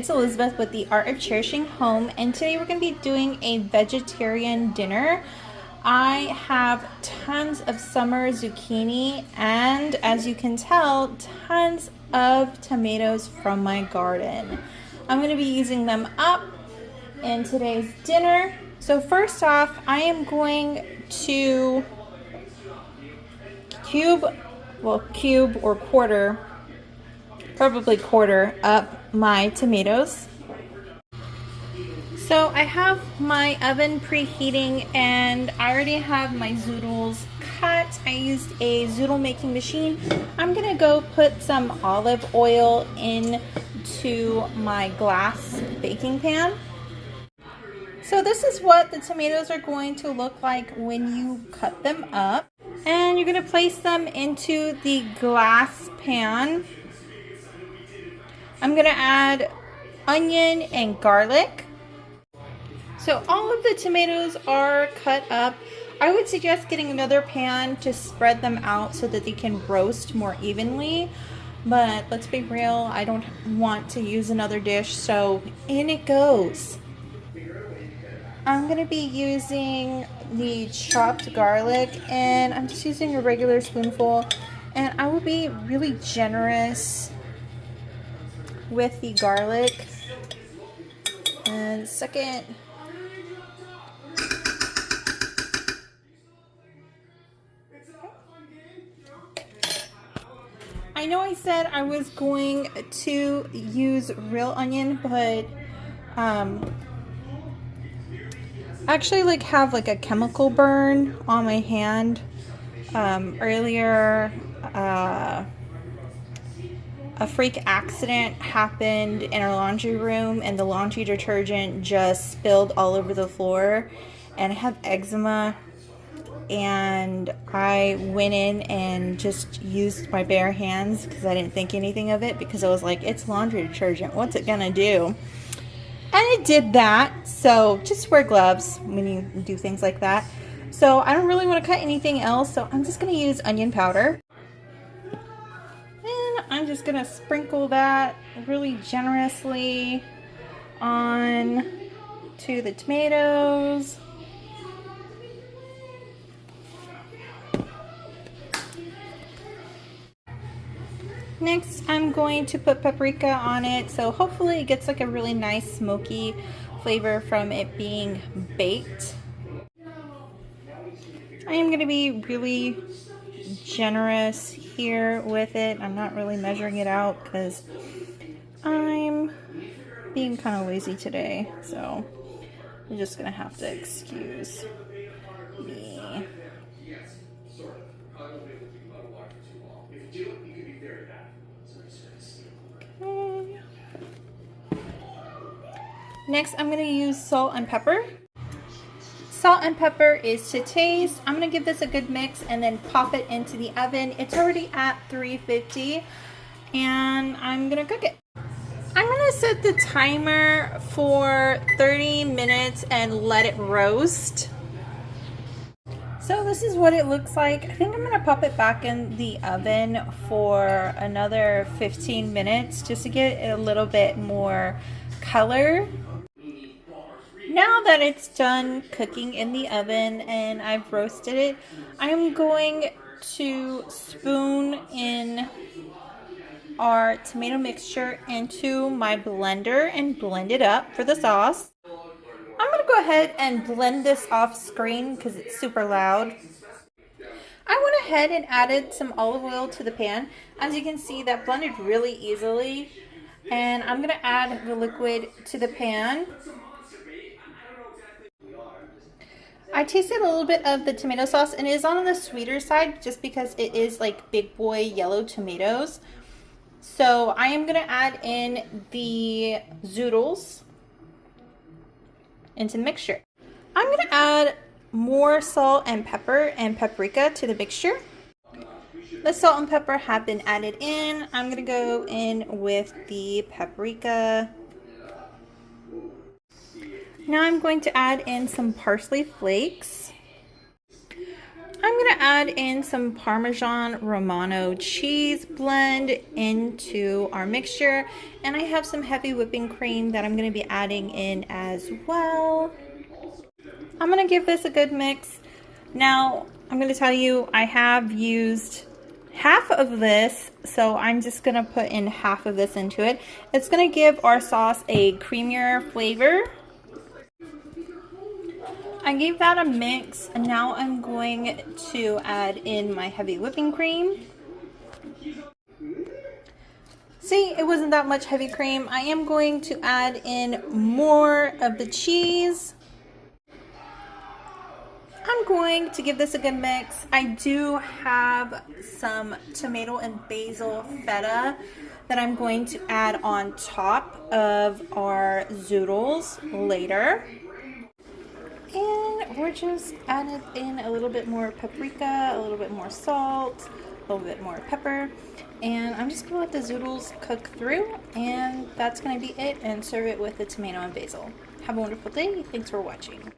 it's Elizabeth with the Art of Cherishing Home, and today we're going to be doing a vegetarian dinner. I have tons of summer zucchini and, as you can tell, tons of tomatoes from my garden. I'm going to be using them up in today's dinner. So first off, I am going to cube or quarter, probably quarter up my tomatoes. So I have my oven preheating and I already have my zoodles cut. I used a zoodle making machine. I'm gonna go put some olive oil into my glass baking pan. So this is what the tomatoes are going to look like when you cut them up. And you're gonna place them into the glass pan. I'm gonna add onion and garlic. So all of the tomatoes are cut up. I would suggest getting another pan to spread them out so that they can roast more evenly. But let's be real, I don't want to use another dish, so in it goes. I'm gonna be using the chopped garlic, and I'm just using a regular spoonful. And I will be really generous with the garlic. And second, I know I said I was going to use real onion, but actually have a chemical burn on my hand. Earlier, a freak accident happened in our laundry room and the laundry detergent just spilled all over the floor, and I have eczema, and I went in and just used my bare hands because I didn't think anything of it, because I was like, it's laundry detergent, what's it gonna do? And it did that. So just wear gloves when you do things like that. So I don't really want to cut anything else, so I'm just gonna use onion powder. I'm just gonna sprinkle that really generously on to the tomatoes. Next, I'm going to put paprika on it, so hopefully it gets a really nice smoky flavor from it being baked. I am going to be really generous here with it. I'm not really measuring it out because I'm being kind of lazy today, so you're just gonna have to excuse me. Okay. Next, I'm gonna use salt and pepper. Salt and pepper is to taste. I'm gonna give this a good mix and then pop it into the oven. It's already at 350 and I'm gonna cook it. I'm gonna set the timer for 30 minutes and let it roast. So this is what it looks like. I think I'm gonna pop it back in the oven for another 15 minutes just to get it a little bit more color. Now that it's done cooking in the oven and I've roasted it, I'm going to spoon in our tomato mixture into my blender and blend it up for the sauce. I'm going to go ahead and blend this off screen because it's super loud. I went ahead and added some olive oil to the pan. As you can see, that blended really easily. And I'm going to add the liquid to the pan. I tasted a little bit of the tomato sauce, and it is on the sweeter side just because it is big boy yellow tomatoes. So I am going to add in the zoodles into the mixture. I'm going to add more salt and pepper and paprika to the mixture. The salt and pepper have been added in. I'm going to go in with the paprika. Now I'm going to add in some parsley flakes. I'm gonna add in some Parmesan Romano cheese blend into our mixture, and I have some heavy whipping cream that I'm gonna be adding in as well. I'm gonna give this a good mix. Now, I'm gonna tell you, I have used half of this, so I'm just gonna put in half of this into it. It's gonna give our sauce a creamier flavor. I gave that a mix, and now I'm going to add in my heavy whipping cream. See, it wasn't that much heavy cream. I am going to add in more of the cheese. I'm going to give this a good mix. I do have some tomato and basil feta that I'm going to add on top of our zoodles later. And we're just adding in a little bit more paprika, a little bit more salt, a little bit more pepper. And I'm just gonna let the zoodles cook through, and that's gonna be it, and serve it with the tomato and basil. Have a wonderful day. Thanks for watching.